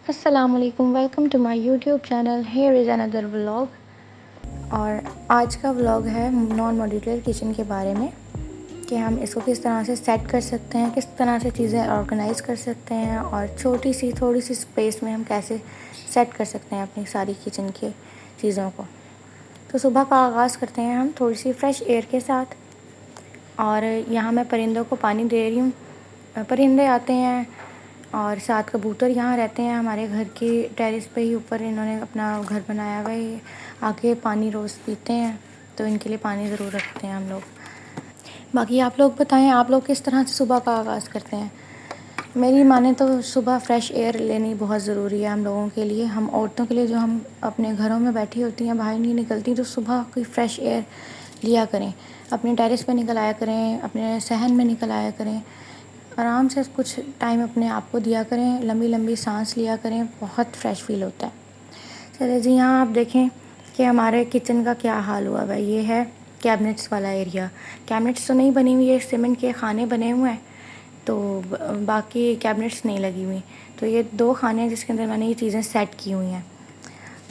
अस्सलामुअलैकुम, welcome to my YouTube channel. Here is another vlog. और आज का व्लॉग है नॉन मॉड्यूलर किचन के बारे में कि हम इसको किस तरह से सेट कर सकते हैं, किस तरह से चीज़ें ऑर्गेनाइज़ कर सकते हैं और छोटी सी थोड़ी सी स्पेस में हम कैसे सेट कर सकते हैं अपनी सारी किचन की चीज़ों को। तो सुबह का आगाज़ करते हैं हम थोड़ी सी फ्रेश एयर के साथ। और यहाँ मैं परिंदों को पानी दे रही हूँ। परिंदे आते हैं और साथ कबूतर यहाँ रहते हैं हमारे घर की टेरेस पे ही, ऊपर इन्होंने अपना घर बनाया हुआ है। आके पानी रोज़ पीते हैं, तो इनके लिए पानी ज़रूर रखते हैं हम लोग। बाकी आप लोग बताएं, आप लोग किस तरह से सुबह का आगाज़ करते हैं। मेरी माने तो सुबह फ्रेश एयर लेनी बहुत ज़रूरी है हम लोगों के लिए, हम औरतों के लिए जो हम अपने घरों में बैठी होती हैं, बाहर नहीं निकलती, तो सुबह की फ़्रेश एयर लिया करें। अपने टेरेस पे निकल आया करें, अपने सहन में निकल आया करें, आराम से कुछ टाइम अपने आप को दिया करें, लंबी लंबी सांस लिया करें, बहुत फ़्रेश फ़ील होता है। चलिए जी, यहाँ आप देखें कि हमारे किचन का क्या हाल हुआ है। ये है कैबिनेट्स वाला एरिया। कैबिनेट्स तो नहीं बनी हुई है, सीमेंट के खाने बने हुए हैं, तो बाकी कैबिनेट्स नहीं लगी हुई। तो ये 2 खाने हैं जिसके अंदर मैंने ये चीज़ें सेट की हुई हैं।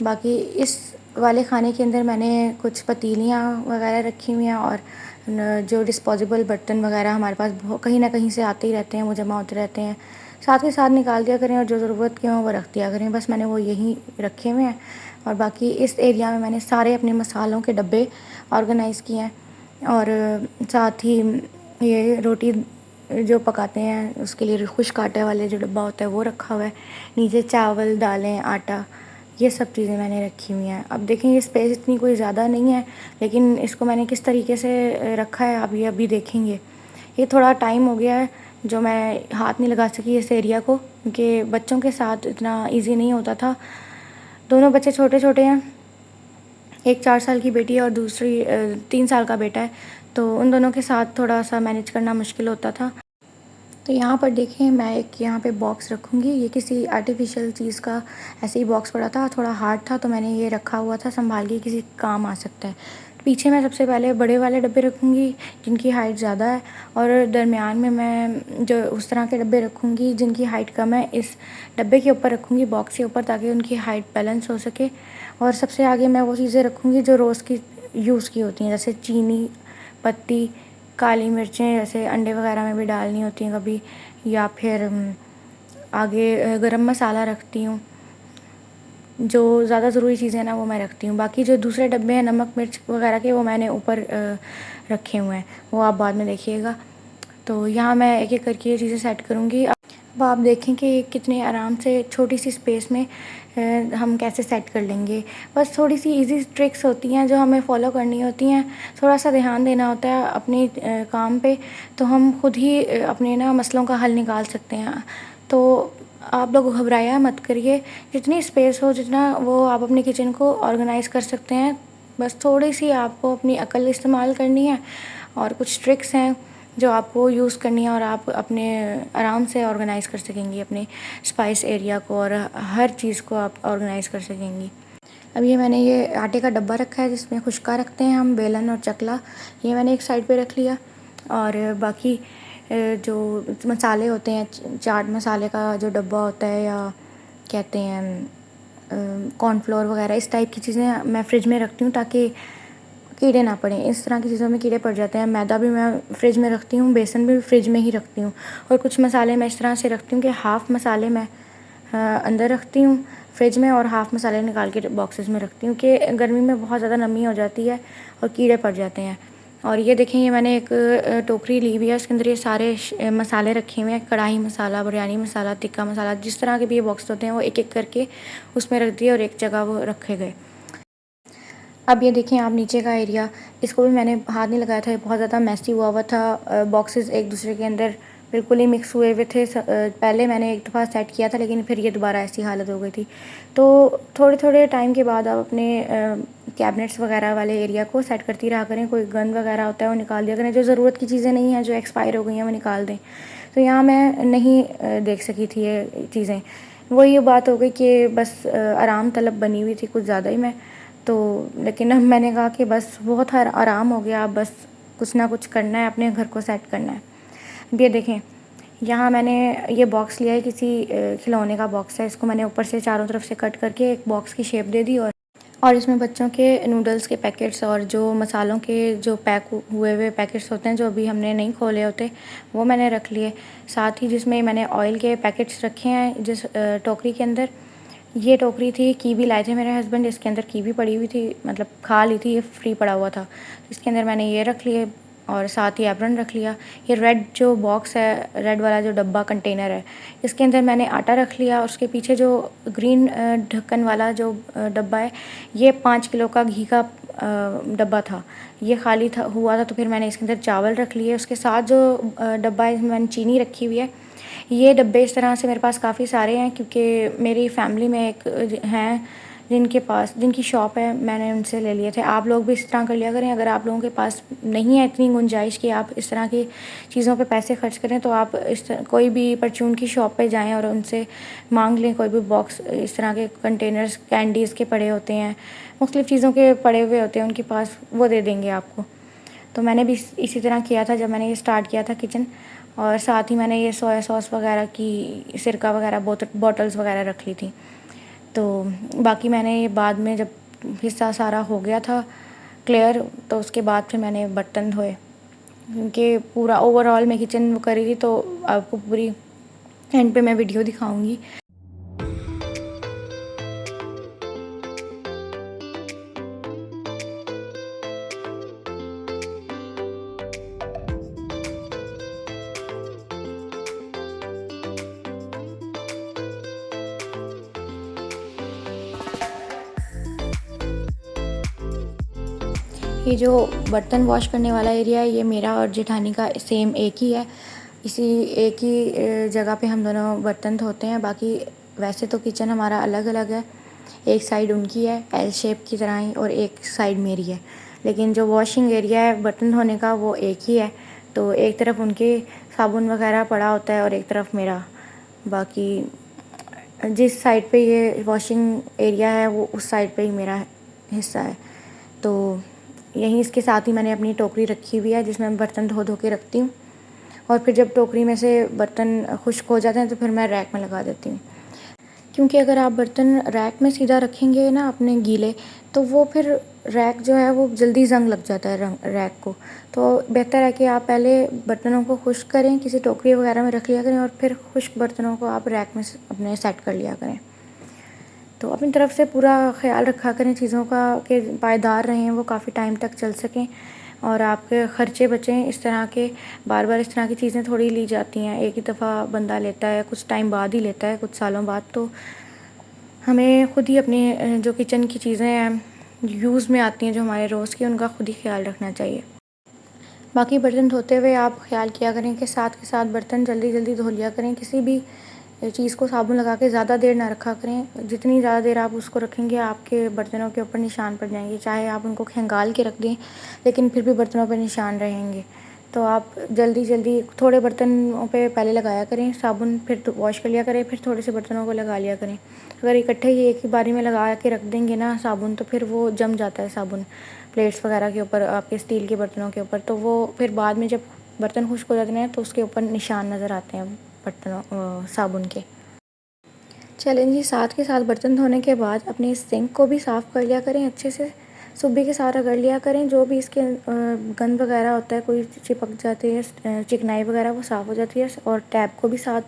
बाकी इस वाले खाने के अंदर मैंने कुछ पतीलियाँ वगैरह रखी हुई हैं और जो डिस्पोजेबल बर्तन वगैरह हमारे पास कहीं ना कहीं से आते ही रहते हैं, वो जमा होते रहते हैं, साथ के साथ निकाल दिया करें और जो ज़रूरत के हों वो रख दिया करें। बस मैंने वो यहीं रखे हुए हैं। और बाकी इस एरिया में मैंने सारे अपने मसालों के डब्बे ऑर्गेनाइज़ किए हैं। और साथ ही ये रोटी जो पकाते हैं उसके लिए खुश्क आटे वाले जो डब्बा होता है वो रखा हुआ है। नीचे चावल, दालें, आटा, ये सब चीज़ें मैंने रखी हुई हैं। अब देखें, ये स्पेस इतनी कोई ज़्यादा नहीं है, लेकिन इसको मैंने किस तरीके से रखा है आप ये अभी देखेंगे। ये थोड़ा टाइम हो गया है जो मैं हाथ नहीं लगा सकी इस एरिया को, क्योंकि बच्चों के साथ इतना इजी नहीं होता था। दोनों बच्चे छोटे छोटे हैं, एक 4 साल की बेटी है और दूसरी 3 साल का बेटा है, तो उन दोनों के साथ थोड़ा सा मैनेज करना मुश्किल होता था। तो यहाँ पर देखें, मैं एक यहाँ पे बॉक्स रखूँगी। ये किसी आर्टिफिशियल चीज़ का ऐसे ही बॉक्स पड़ा था, थोड़ा हार्ड था, तो मैंने ये रखा हुआ था संभाल के, किसी काम आ सकता है। पीछे मैं सबसे पहले बड़े वाले डब्बे रखूँगी जिनकी हाइट ज़्यादा है, और दरमियान में मैं जो उस तरह के डब्बे रखूँगी जिनकी हाइट कम है, इस डब्बे के ऊपर रखूँगी, बॉक्स के ऊपर, ताकि उनकी हाइट बैलेंस हो सके। और सबसे आगे मैं वो चीज़ें रखूँगी जो रोज़ की यूज़ की होती हैं, जैसे चीनी, पत्ती, काली मिर्चें, जैसे अंडे वगैरह में भी डालनी होती हैं कभी, या फिर आगे गरम मसाला रखती हूँ। जो ज़्यादा ज़रूरी चीज़ें हैं ना वो मैं रखती हूँ। बाकी जो दूसरे डब्बे हैं नमक मिर्च वगैरह के, वो मैंने ऊपर रखे हुए हैं, वो आप बाद में देखिएगा। तो यहाँ मैं एक एक करके ये चीज़ें सेट करूँगी। अब आप देखें कि कितने आराम से छोटी सी स्पेस में हम कैसे सेट कर लेंगे। बस थोड़ी सी इजी ट्रिक्स होती हैं जो हमें फॉलो करनी होती हैं, थोड़ा सा ध्यान देना होता है अपने काम पे, तो हम खुद ही अपने ना मसलों का हल निकाल सकते हैं। तो आप लोग घबराया मत करिए, जितनी स्पेस हो जितना वो आप अपने किचन को ऑर्गेनाइज़ कर सकते हैं। बस थोड़ी सी आपको अपनी अकल इस्तेमाल करनी है और कुछ ट्रिक्स हैं जो आपको यूज़ करनी है, और आप अपने आराम से ऑर्गेनाइज़ कर सकेंगी अपने स्पाइस एरिया को, और हर चीज़ को आप ऑर्गेनाइज़ कर सकेंगी। अब ये मैंने ये आटे का डब्बा रखा है जिसमें खुश्का रखते हैं हम, बेलन और चकला, ये मैंने एक साइड पे रख लिया। और बाकी जो मसाले होते हैं, चाट मसाले का जो डब्बा होता है, या कहते हैं कॉर्नफ्लोर वगैरह, इस टाइप की चीज़ें मैं फ़्रिज में रखती हूँ ताकि कीड़े ना पड़ें। इस तरह की चीज़ों में कीड़े पड़ जाते हैं। मैदा भी मैं फ्रिज में रखती हूँ, बेसन भी फ्रिज में ही रखती हूँ। और कुछ मसाले मैं इस तरह से रखती हूँ कि हाफ़ मसाले मैं अंदर रखती हूँ फ्रिज में, और हाफ़ मसाले निकाल के बॉक्सेस में रखती हूँ कि गर्मी में बहुत ज़्यादा नमी हो जाती है और कीड़े पड़ जाते हैं। और ये देखें, ये मैंने एक टोकरी ली हुई है, उसके अंदर ये सारे मसाले रखे हुए हैं, कढ़ाई मसाला, बिरयानी मसाला, टिक्का मसाला, जिस तरह के भी ये बॉक्स होते हैं वो एक एक करके उसमें रख दिए और एक जगह वो रखे गए। अब ये देखें आप नीचे का एरिया, इसको भी मैंने हाथ नहीं लगाया था, ये बहुत ज़्यादा मैसी हुआ था। बॉक्सेस एक दूसरे के अंदर बिल्कुल ही मिक्स हुए हुए थे। पहले मैंने एक दफ़ा सेट किया था, लेकिन फिर ये दोबारा ऐसी हालत हो गई थी। तो थोड़े थोड़े टाइम के बाद आप अपने कैबिनेट्स वगैरह वाले एरिया को सेट करती रहा करें। कोई गंद वगैरह होता है वो निकाल दिया करें, जो ज़रूरत की चीज़ें नहीं हैं, जो एक्सपायर हो गई हैं, वो निकाल दें। तो यहाँ मैं नहीं देख सकी थी ये चीज़ें। वो ये बात हो गई कि बस आराम तलब बनी हुई थी कुछ ज़्यादा ही मैं। तो लेकिन अब मैंने कहा कि बस बहुत आराम हो गया, अब बस कुछ ना कुछ करना है, अपने घर को सेट करना है। अब ये देखें, यहाँ मैंने ये बॉक्स लिया है, किसी खिलौने का बॉक्स है। इसको मैंने ऊपर से चारों तरफ से कट करके एक बॉक्स की शेप दे दी और इसमें बच्चों के नूडल्स के पैकेट्स और जो मसालों के जो पैक हुए हुए पैकेट्स होते हैं जो अभी हमने नहीं खोले होते वो मैंने रख लिए। साथ ही जिसमें मैंने ऑयल के पैकेट्स रखे हैं जिस टोकरी के अंदर, ये टोकरी थी कीवी लाए थे मेरे हस्बैंड, इसके अंदर कीवी पड़ी हुई थी, मतलब खा ली थी, ये फ्री पड़ा हुआ था। इसके अंदर मैंने ये रख लिए और साथ ही एप्रन रख लिया। ये रेड जो बॉक्स है, रेड वाला जो डब्बा कंटेनर है, इसके अंदर मैंने आटा रख लिया। उसके पीछे जो ग्रीन ढक्कन वाला जो डब्बा है, ये 5 किलो का घी का डब्बा था, ये खाली था हुआ था, तो फिर मैंने इसके अंदर चावल रख लिए। उसके साथ जो डब्बा है इसमें मैंने चीनी रखी हुई है। ये डब्बे इस तरह से मेरे पास काफ़ी सारे हैं क्योंकि मेरी फैमिली में एक हैं जिनकी शॉप है, मैंने उनसे ले लिए थे। आप लोग भी इस तरह कर लिया करें। अगर आप लोगों के पास नहीं है इतनी गुंजाइश कि आप इस तरह की चीज़ों पे पैसे खर्च करें, तो आप कोई भी परचून की शॉप पे जाएं और उनसे मांग लें कोई भी बॉक्स। इस तरह के कंटेनर्स कैंडीज़ के पड़े होते हैं, मुख्तलिफ़ चीज़ों के पड़े हुए होते हैं उनके पास, वो दे देंगे आपको। तो मैंने भी इसी तरह किया था जब मैंने ये स्टार्ट किया था किचन। और साथ ही मैंने ये सोया सॉस वगैरह की सिरका वगैरह बॉटल्स वगैरह रख ली थी। तो बाकी मैंने ये बाद में जब हिस्सा सारा हो गया था क्लियर, तो उसके बाद फिर मैंने बर्तन धोए क्योंकि पूरा ओवरऑल मैं किचन कर रही थी। तो आपको पूरी एंड पे मैं वीडियो दिखाऊंगी। ये जो बर्तन वॉश करने वाला एरिया है, ये मेरा और जेठानी का सेम एक ही है। इसी एक ही जगह पे हम दोनों बर्तन धोते हैं। बाकी वैसे तो किचन हमारा अलग अलग है, एक साइड उनकी है एल शेप की तरह ही और एक साइड मेरी है, लेकिन जो वॉशिंग एरिया है बर्तन धोने का वो एक ही है। तो एक तरफ उनके साबुन वगैरह पड़ा होता है और एक तरफ मेरा। बाकी जिस साइड पे ये वॉशिंग एरिया है वो उस साइड पे ही मेरा हिस्सा है। तो यहीं इसके साथ ही मैंने अपनी टोकरी रखी हुई है जिसमें मैं बर्तन धो धो के रखती हूँ। और फिर जब टोकरी में से बर्तन खुश्क हो जाते हैं तो फिर मैं रैक में लगा देती हूँ, क्योंकि अगर आप बर्तन रैक में सीधा रखेंगे ना अपने गीले, तो वो फिर रैक जो है वो जल्दी ज़ंग लग जाता है रैक को। तो बेहतर है कि आप पहले बर्तनों को खुश्क करें, किसी टोकरी वगैरह में रख लिया करें और फिर खुश्क बर्तनों को आप रैक में अपने सेट कर लिया करें। तो अपनी तरफ से पूरा ख़्याल रखा करें चीज़ों का कि पायदार रहें, वो काफ़ी टाइम तक चल सकें और आपके ख़र्चे बचें। इस तरह के बार बार इस तरह की चीज़ें थोड़ी ली जाती हैं, एक ही दफ़ा बंदा लेता है, कुछ टाइम बाद ही लेता है, कुछ सालों बाद। तो हमें ख़ुद ही अपने जो किचन की चीज़ें हैं यूज़ में आती हैं जो हमारे रोज़ की, उनका ख़ुद ही ख्याल रखना चाहिए। बाकी बर्तन धोते हुए आप ख्याल किया करें कि साथ के साथ बर्तन जल्दी जल्दी धो लिया करें। किसी भी चीज़ को साबुन लगा के ज़्यादा देर ना रखा करें। जितनी ज़्यादा देर आप उसको रखेंगे आपके बर्तनों के ऊपर निशान पड़ जाएंगे। चाहे आप उनको खंगाल के रख दें लेकिन फिर भी बर्तनों पर निशान रहेंगे। तो आप जल्दी जल्दी थोड़े बर्तनों पे पहले लगाया करें साबुन, फिर तो वॉश कर लिया करें, फिर थोड़े से बर्तनों को लगा लिया करें। अगर इकट्ठे ही एक ही बारी में लगा के रख देंगे ना साबुन, तो फिर वो जम जाता है साबुन प्लेट्स वगैरह के ऊपर, आपके स्टील के बर्तनों के ऊपर। तो वो फिर बाद में जब बर्तन खुश्क हो जाते हैं तो उसके ऊपर निशान नज़र आते हैं बर्तनों साबुन के। चलें जी, साथ के साथ बर्तन धोने के बाद अपने सिंक को भी साफ़ कर लिया करें अच्छे से, सुबह के साथ रगड़ लिया करें। जो भी इसके गंद वगैरह होता है, कोई चिपक जाती है चिकनाई वगैरह, वो साफ़ हो जाती है। और टैप को भी साथ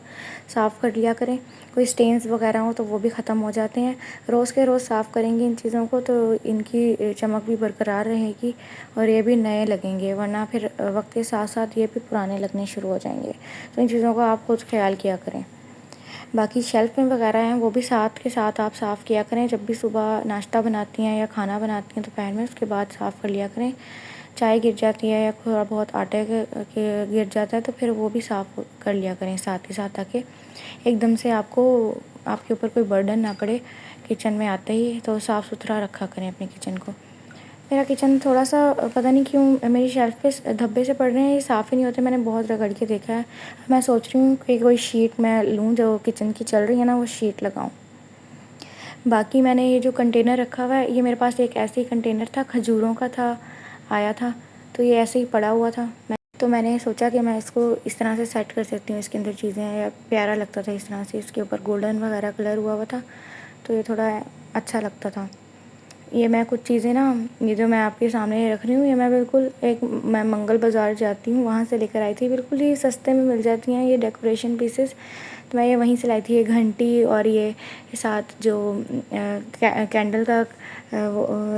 साफ़ कर लिया करें, कोई स्टेन्स वगैरह हो तो वो भी ख़त्म हो जाते हैं। रोज़ के रोज़ साफ़ करेंगे इन चीज़ों को तो इनकी चमक भी बरकरार रहेगी और ये भी नए लगेंगे, वरना फिर वक्त के साथ साथ ये भी पुराने लगने शुरू हो जाएंगे। तो इन चीज़ों का आप खुद ख्याल किया करें। बाकी शेल्फ़ में वगैरह हैं वो भी साथ के साथ आप साफ़ किया करें। जब भी सुबह नाश्ता बनाती हैं या खाना बनाती हैं दोपहर में, उसके बाद साफ़ कर लिया करें। चाय गिर जाती है या थोड़ा बहुत आटे के गिर जाता है तो फिर वो भी साफ़ कर लिया करें साथ ही साथ, ताकि एकदम से आपके ऊपर कोई बर्डन ना पड़े किचन में आते ही। तो साफ़ सुथरा रखा करें अपने किचन को। मेरा किचन थोड़ा सा पता नहीं क्यों मेरी शेल्फ़ पे धब्बे से पड़ रहे हैं, ये साफ़ ही नहीं होते। मैंने बहुत रगड़ के देखा है। मैं सोच रही हूँ कि कोई शीट मैं लूँ जो किचन की चल रही है ना, वो शीट लगाऊँ। बाकी मैंने ये जो कंटेनर रखा हुआ है, ये मेरे पास एक ऐसे ही कंटेनर था, खजूरों का था, आया था, तो ये ऐसे ही पड़ा हुआ था। तो मैंने सोचा कि मैं इसको इस तरह से सेट कर सकती हूँ, इसके अंदर चीज़ें, या प्यारा लगता था इस तरह से, इसके ऊपर गोल्डन वगैरह कलर हुआ हुआ था तो ये थोड़ा अच्छा लगता था। ये मैं कुछ चीज़ें ना, ये जो मैं आपके सामने रख रही हूँ, ये मैं बिल्कुल मैं मंगल बाज़ार जाती हूँ वहाँ से लेकर आई थी, बिल्कुल ही सस्ते में मिल जाती हैं ये डेकोरेशन पीसेस। तो मैं ये वहीं से लाई थी, ये घंटी और ये साथ जो कैंडल का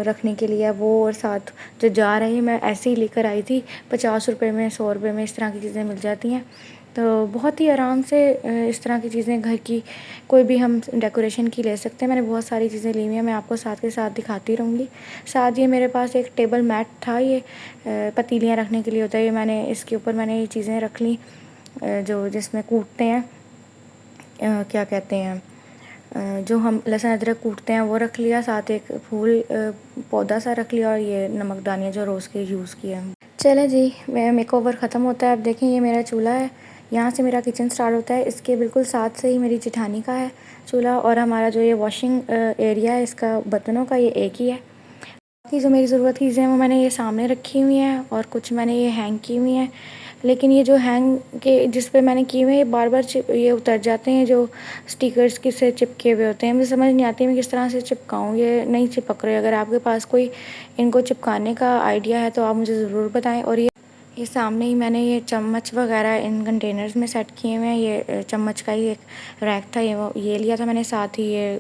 रखने के लिए वो, और साथ जो जार है ये मैं ऐसे ही लेकर आई थी। 50 रुपये में, 100 रुपये में इस तरह की चीज़ें मिल जाती हैं। तो बहुत ही आराम से इस तरह की चीज़ें घर की कोई भी हम डेकोरेशन की ले सकते हैं। मैंने बहुत सारी चीज़ें ली हुई हैं, मैं आपको साथ के साथ दिखाती रहूँगी। साथ ये मेरे पास एक टेबल मैट था, ये पतीलियाँ रखने के लिए होता है, ये मैंने इसके ऊपर मैंने ये चीज़ें रख ली, जो जिसमें कूटते हैं, क्या कहते हैं, जो हम लहसुन अदरक कूटते हैं वो रख लिया, साथ एक फूल पौधा सा रख लिया, और ये नमकदानियाँ जो रोज़ के यूज़ किए हैं। चले जी, मेरा मेकओवर ख़त्म होता है। अब देखें, ये मेरा चूल्हा है, यहाँ से मेरा किचन स्टार्ट होता है, इसके बिल्कुल साथ से ही मेरी जेठानी का है चूल्हा, और हमारा जो ये वॉशिंग एरिया है इसका बर्तनों का, ये एक ही है। बाकी जो मेरी ज़रूरत की चीज़ें हैं वो मैंने ये सामने रखी हुई हैं, और कुछ मैंने ये हैंग की हुई हैं। लेकिन ये जो हैंग के जिस पे मैंने किए हुए हैं, ये बार बार ये उतर जाते हैं, जो स्टिकर्स के से चिपके हुए होते हैं। मुझे समझ नहीं आती मैं किस तरह से चिपकाऊँ, ये नहीं चिपक रहे। अगर आपके पास कोई इनको चिपकाने का आइडिया है तो आप मुझे ज़रूर बताएं। और ये सामने ही मैंने ये चम्मच वगैरह इन कंटेनर्स में सेट किए हुए हैं। ये चम्मच का ही एक रैक था, ये लिया था मैंने। साथ ही ये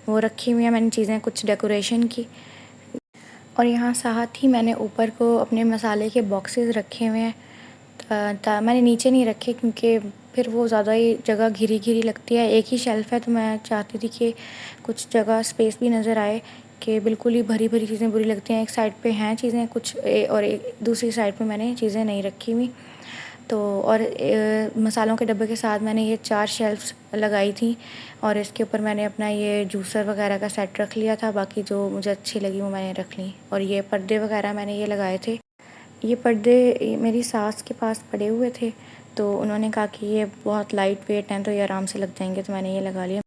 वो रखी हुई है मैंने चीज़ें कुछ डेकोरेशन की। और यहाँ साथ ही मैंने ऊपर को अपने मसाले के बॉक्सेस रखे हुए हैं। मैंने नीचे नहीं रखे क्योंकि फिर वो ज़्यादा ही जगह घिरी घिरी लगती है। एक ही शेल्फ़ है तो मैं चाहती थी कि कुछ जगह स्पेस भी नज़र आए, कि बिल्कुल ही भरी भरी चीज़ें बुरी लगती हैं। एक साइड पे हैं चीज़ें कुछ, और एक दूसरी साइड पे मैंने चीज़ें नहीं रखी हुई। तो और मसालों के डब्बे के साथ मैंने ये 4 शेल्फ्स लगाई थी, और इसके ऊपर मैंने अपना ये जूसर वगैरह का सेट रख लिया था। बाकी जो मुझे अच्छी लगी वो मैंने रख ली। और ये पर्दे वगैरह मैंने ये लगाए थे। ये पर्दे मेरी सास के पास पड़े हुए थे, तो उन्होंने कहा कि ये बहुत लाइट वेट हैं तो ये आराम से लग जाएंगे, तो मैंने ये लगा लिया।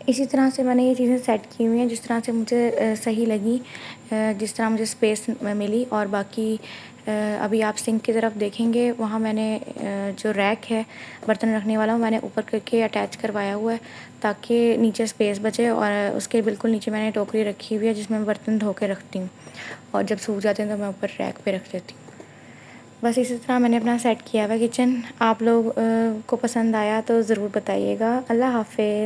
इसी तरह से मैंने ये चीज़ें सेट की हुई हैं जिस तरह से मुझे सही लगी, जिस तरह मुझे स्पेस मिली। और बाकी अभी आप सिंक की तरफ देखेंगे, वहाँ मैंने जो रैक है बर्तन रखने वाला, वो मैंने ऊपर करके अटैच करवाया हुआ है ताकि नीचे स्पेस बचे। और उसके बिल्कुल नीचे मैंने टोकरी रखी हुई है जिसमें मैं बर्तन धो के रखती हूँ, और जब सूख जाते हैं तो मैं ऊपर रैक पे रख देती हूँ। बस इसी तरह मैंने अपना सेट किया हुआ किचन। आप लोग को पसंद आया तो ज़रूर बताइएगा। अल्लाह हाफ़िज़।